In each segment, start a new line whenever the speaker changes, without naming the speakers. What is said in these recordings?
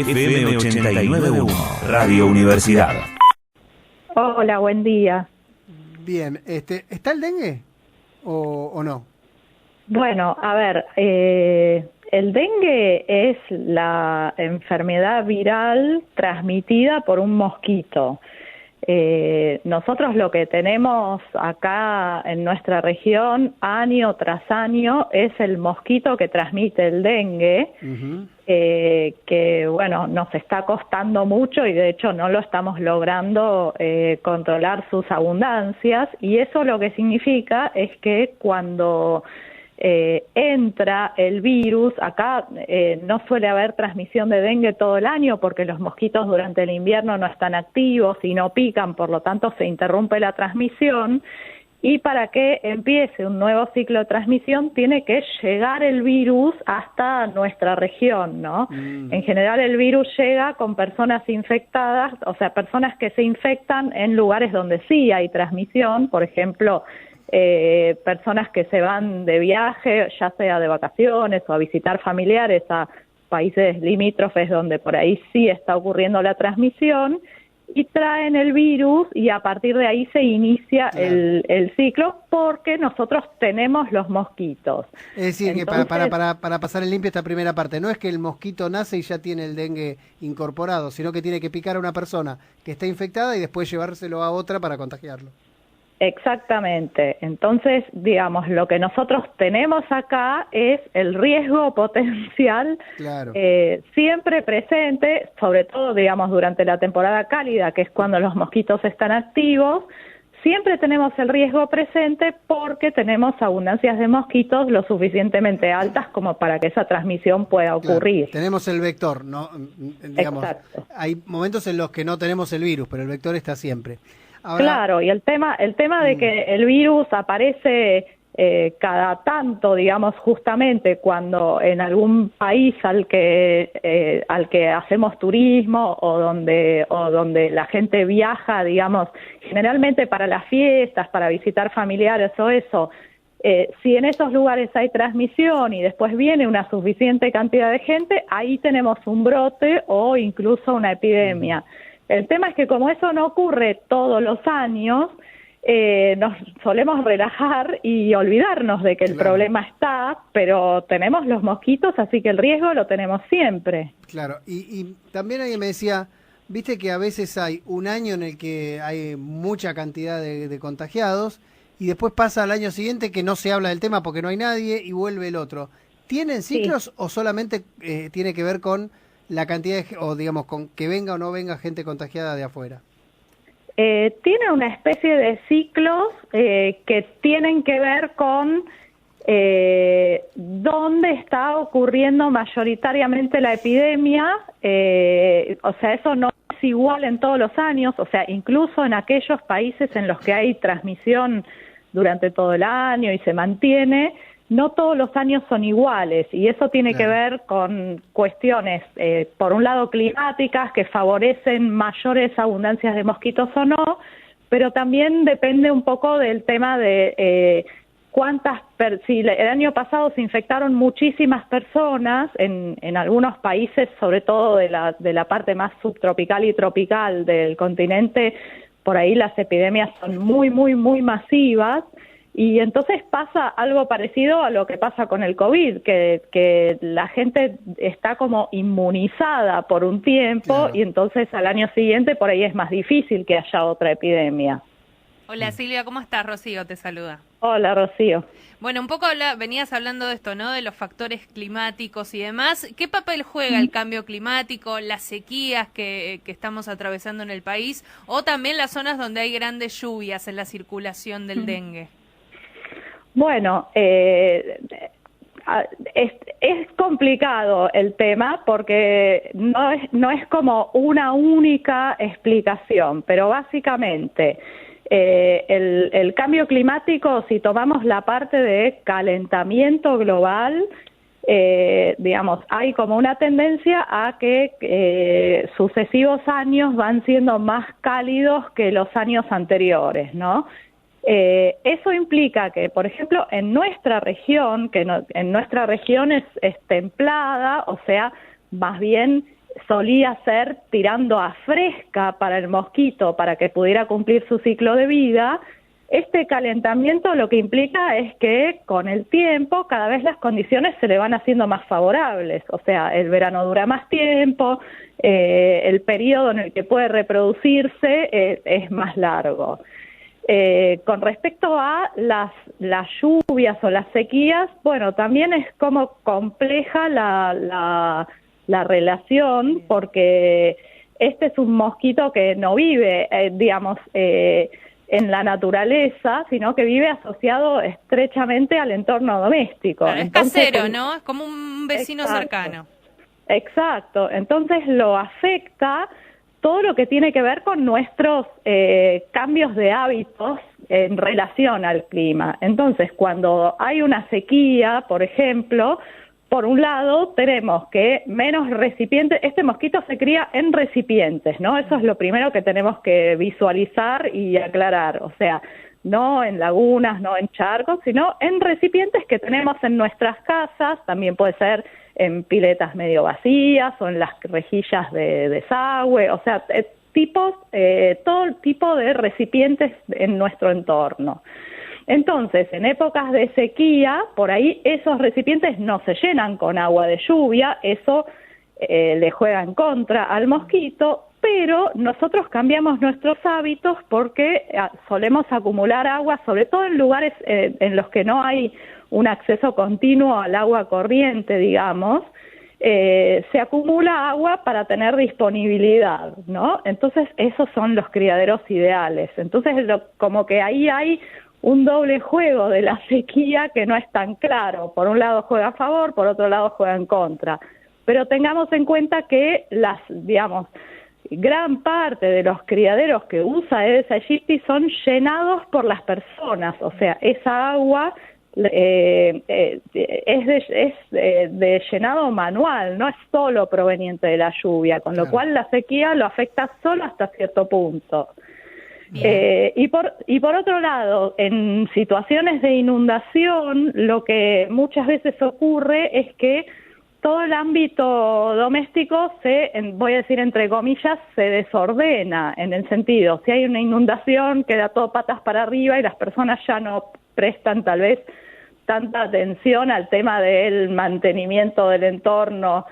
FM 89.1, Radio Universidad.
Hola, buen día.
Bien, ¿está el dengue o no?
Bueno, a ver, el dengue es la enfermedad viral transmitida por un mosquito. Nosotros lo que tenemos acá en nuestra región año tras año es el mosquito que transmite el dengue, que bueno, nos está costando mucho y de hecho no lo estamos logrando controlar sus abundancias, y eso lo que significa es que cuando entra el virus, acá no suele haber transmisión de dengue todo el año porque los mosquitos durante el invierno no están activos y no pican, por lo tanto se interrumpe la transmisión, y para que empiece un nuevo ciclo de transmisión tiene que llegar el virus hasta nuestra región, ¿no? En general el virus llega con personas infectadas, o sea, personas que se infectan en lugares donde sí hay transmisión, por ejemplo, personas que se van de viaje, ya sea de vacaciones o a visitar familiares a países limítrofes donde por ahí sí está ocurriendo la transmisión, y traen el virus y a partir de ahí se inicia el ciclo porque nosotros tenemos los mosquitos. Es
decir, entonces, que para pasar en limpio esta primera parte, no es que el mosquito nace y ya tiene el dengue incorporado, sino que tiene que picar a una persona que está infectada y después llevárselo a otra para contagiarlo.
Exactamente. Entonces, digamos, lo que nosotros tenemos acá es el riesgo potencial siempre presente, sobre todo, digamos, durante la temporada cálida, que es cuando los mosquitos están activos. Siempre tenemos el riesgo presente porque tenemos abundancias de mosquitos lo suficientemente altas como para que esa transmisión pueda ocurrir.
Claro, tenemos el vector, ¿no? Digamos, exacto. Hay momentos en los que no tenemos el virus, pero el vector está siempre. Ahora,
claro, y el tema de que el virus aparece cada tanto, digamos, justamente cuando en algún país al que hacemos turismo o donde la gente viaja, digamos, generalmente para las fiestas, para visitar familiares o eso, si en esos lugares hay transmisión y después viene una suficiente cantidad de gente, ahí tenemos un brote o incluso una epidemia. El tema es que como eso no ocurre todos los años, nos solemos relajar y olvidarnos de que el problema está, pero tenemos los mosquitos, así que el riesgo lo tenemos siempre.
Claro, y también alguien me decía, viste que a veces hay un año en el que hay mucha cantidad de contagiados y después pasa al año siguiente que no se habla del tema porque no hay nadie y vuelve el otro. ¿Tienen ciclos o solamente tiene que ver con la cantidad o digamos con que venga o no venga gente contagiada de afuera?
Tiene una especie de ciclos que tienen que ver con dónde está ocurriendo mayoritariamente la epidemia, o sea, eso no es igual en todos los años, o sea, incluso en aquellos países en los que hay transmisión durante todo el año y se mantiene, no todos los años son iguales, y eso tiene que ver con cuestiones, por un lado climáticas, que favorecen mayores abundancias de mosquitos o no, pero también depende un poco del tema de si el año pasado se infectaron muchísimas personas en algunos países, sobre todo de la parte más subtropical y tropical del continente, por ahí las epidemias son muy, muy, muy masivas. Y entonces pasa algo parecido a lo que pasa con el COVID, que la gente está como inmunizada por un tiempo y entonces al año siguiente por ahí es más difícil que haya otra epidemia.
Hola Silvia, ¿cómo estás? Rocío te saluda.
Hola Rocío.
Bueno, un poco venías hablando de esto, ¿no? De los factores climáticos y demás. ¿Qué papel juega el cambio climático, las sequías que estamos atravesando en el país o también las zonas donde hay grandes lluvias en la circulación del dengue?
Bueno, es complicado el tema porque no es como una única explicación, pero básicamente el cambio climático, si tomamos la parte de calentamiento global, digamos, hay como una tendencia a que sucesivos años van siendo más cálidos que los años anteriores, ¿no? Eso implica que, por ejemplo, en nuestra región, en nuestra región es templada, o sea, más bien solía ser tirando a fresca para el mosquito para que pudiera cumplir su ciclo de vida. Este calentamiento lo que implica es que con el tiempo cada vez las condiciones se le van haciendo más favorables, o sea, el verano dura más tiempo, el periodo en el que puede reproducirse es más largo. Con respecto a las lluvias o las sequías, bueno, también es como compleja la relación, porque este es un mosquito que no vive, en la naturaleza, sino que vive asociado estrechamente al entorno doméstico.
Claro,
Entonces,
es casero, ¿no? Es como un vecino cercano.
Exacto, entonces lo afecta todo lo que tiene que ver con nuestros cambios de hábitos en relación al clima. Entonces, cuando hay una sequía, por ejemplo, por un lado tenemos que menos recipientes, este mosquito se cría en recipientes, ¿no? Eso es lo primero que tenemos que visualizar y aclarar, o sea, no en lagunas, no en charcos, sino en recipientes que tenemos en nuestras casas, también puede ser en piletas medio vacías o en las rejillas de desagüe, o sea, todo tipo de recipientes en nuestro entorno. Entonces, en épocas de sequía, por ahí esos recipientes no se llenan con agua de lluvia, eso le juega en contra al mosquito, pero nosotros cambiamos nuestros hábitos porque solemos acumular agua, sobre todo en lugares en los que no hay un acceso continuo al agua corriente, digamos, se acumula agua para tener disponibilidad, ¿no? Entonces, esos son los criaderos ideales. Entonces, como que ahí hay un doble juego de la sequía que no es tan claro. Por un lado juega a favor, por otro lado juega en contra. Pero tengamos en cuenta que gran parte de los criaderos que usa Aedes aegypti son llenados por las personas, o sea, esa agua es de llenado manual, no es solo proveniente de la lluvia, con lo cual la sequía lo afecta solo hasta cierto punto. Y por otro lado, en situaciones de inundación, lo que muchas veces ocurre es que todo el ámbito doméstico voy a decir entre comillas, se desordena, en el sentido, si hay una inundación, queda todo patas para arriba y las personas ya no prestan tal vez tanta atención al tema del mantenimiento del entorno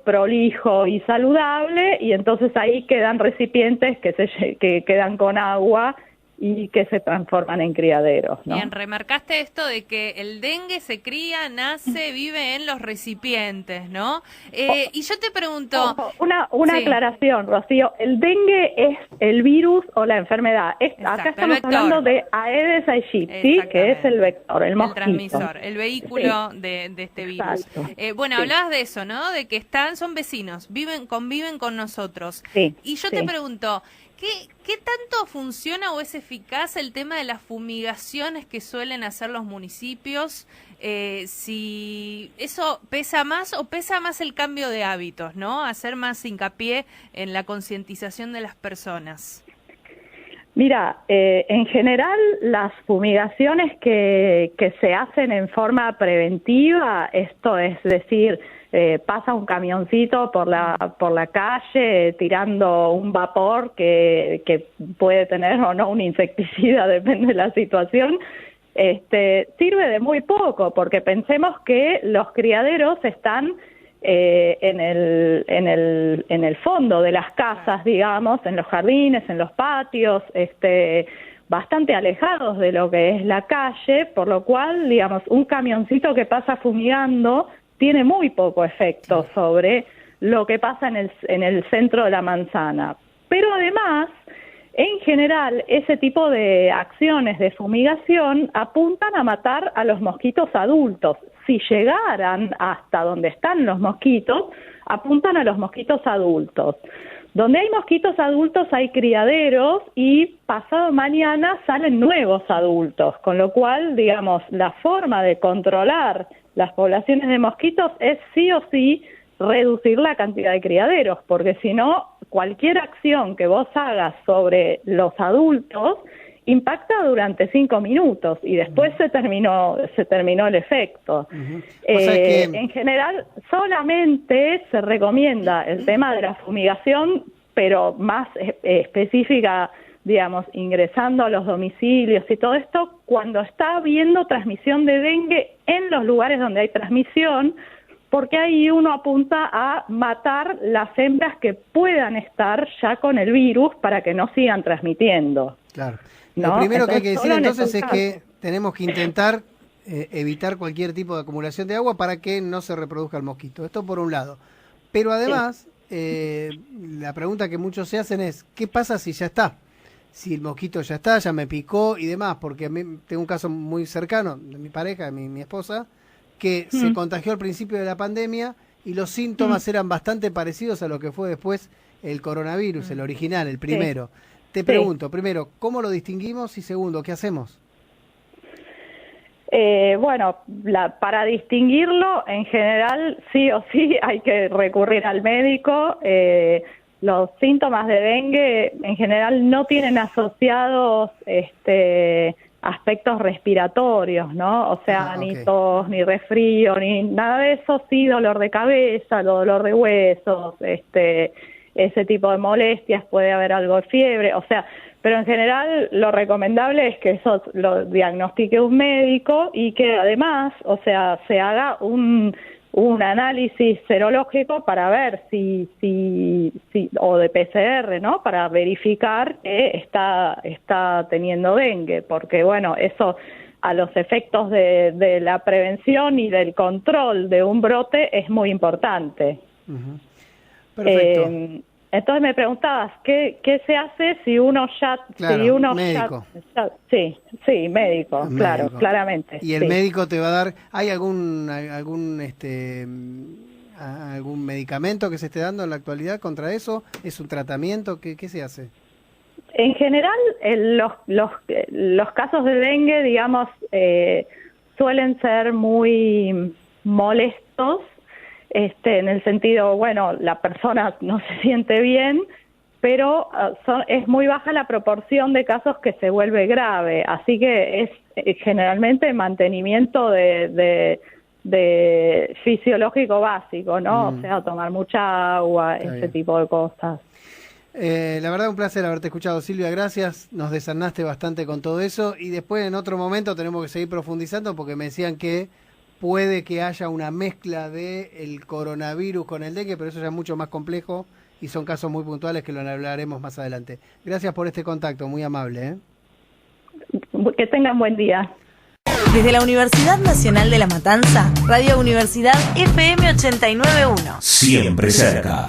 prolijo y saludable, y entonces ahí quedan recipientes que quedan con agua y que se transforman en criaderos, ¿no?
Bien, remarcaste esto de que el dengue se cría, nace, vive en los recipientes, ¿no? Y yo te pregunto...
Una
sí.
aclaración, Rocío, el dengue es el virus o la enfermedad. Acá estamos hablando de Aedes aegypti, que es el vector, el mosquito.
El transmisor, el vehículo de este virus. Bueno, hablabas de eso, ¿no? De que son vecinos, conviven con nosotros.
Sí,
y yo te pregunto... ¿Qué tanto funciona o es eficaz el tema de las fumigaciones que suelen hacer los municipios? Si eso pesa más o pesa más el cambio de hábitos, ¿no? Hacer más hincapié en la concientización de las personas.
Mira, en general las fumigaciones que se hacen en forma preventiva, esto es decir, pasa un camioncito por la calle tirando un vapor que puede tener o no un insecticida, depende de la situación, sirve de muy poco, porque pensemos que los criaderos están en el fondo de las casas, digamos, en los jardines, en los patios, bastante alejados de lo que es la calle, por lo cual, digamos, un camioncito que pasa fumigando tiene muy poco efecto sobre lo que pasa en el centro de la manzana. Pero además, en general, ese tipo de acciones de fumigación apuntan a matar a los mosquitos adultos. Si llegaran hasta donde están los mosquitos, apuntan a los mosquitos adultos. Donde hay mosquitos adultos hay criaderos y pasado mañana salen nuevos adultos, con lo cual, digamos, la forma de controlar las poblaciones de mosquitos es sí o sí reducir la cantidad de criaderos, porque si no, cualquier acción que vos hagas sobre los adultos impacta durante 5 minutos y después se terminó el efecto.
O sea que...
En general, solamente se recomienda el tema de la fumigación, pero más específica, digamos, ingresando a los domicilios y todo esto, cuando está habiendo transmisión de dengue en los lugares donde hay transmisión, porque ahí uno apunta a matar las hembras que puedan estar ya con el virus para que no sigan transmitiendo.
Claro.
¿No?
Lo primero que hay que
Entonces,
decir
solo en
entonces
esos
es que tenemos que intentar evitar cualquier tipo de acumulación de agua para que no se reproduzca el mosquito. Esto por un lado. Pero además, la pregunta que muchos se hacen es, ¿qué pasa si ya está? Si el mosquito ya está, ya me picó y demás, porque a mí tengo un caso muy cercano de mi pareja, mi esposa, que se contagió al principio de la pandemia y los síntomas eran bastante parecidos a lo que fue después el coronavirus, el original, el primero. Te pregunto, primero, ¿cómo lo distinguimos? Y segundo, ¿qué hacemos?
Bueno, para distinguirlo, en general, sí o sí hay que recurrir al médico. Los síntomas de dengue, en general, no tienen asociados aspectos respiratorios, ¿no? O sea, ni tos, ni resfrío, ni nada de eso, sí dolor de cabeza, dolor de huesos, ese tipo de molestias, puede haber algo de fiebre, o sea, pero en general lo recomendable es que eso lo diagnostique un médico y que además, o sea, se haga un análisis serológico para ver si o de PCR, ¿no? Para verificar que está teniendo dengue, porque bueno, eso a los efectos de la prevención y del control de un brote es muy importante.
Perfecto.
Entonces me preguntabas, ¿qué se hace si uno ya...
Claro,
si uno
médico.
Sí, médico, claro,
médico.
claramente.
Y el
sí.
médico te va a dar... ¿Hay algún medicamento que se esté dando en la actualidad contra eso? ¿Es un tratamiento? ¿Qué se hace?
En general, los casos de dengue, digamos, suelen ser muy molestos, en el sentido, bueno, la persona no se siente bien, pero es muy baja la proporción de casos que se vuelve grave, así que es generalmente mantenimiento de fisiológico básico, ¿no? O sea, tomar mucha agua, ese tipo de cosas.
La verdad, un placer haberte escuchado, Silvia, gracias, nos desarnaste bastante con todo eso y después en otro momento tenemos que seguir profundizando porque me decían que puede que haya una mezcla del coronavirus con el dengue, pero eso ya es mucho más complejo y son casos muy puntuales que lo hablaremos más adelante. Gracias por este contacto, muy amable.
Que tengan buen día.
Desde la Universidad Nacional de La Matanza, Radio Universidad FM 89.1.
Siempre cerca.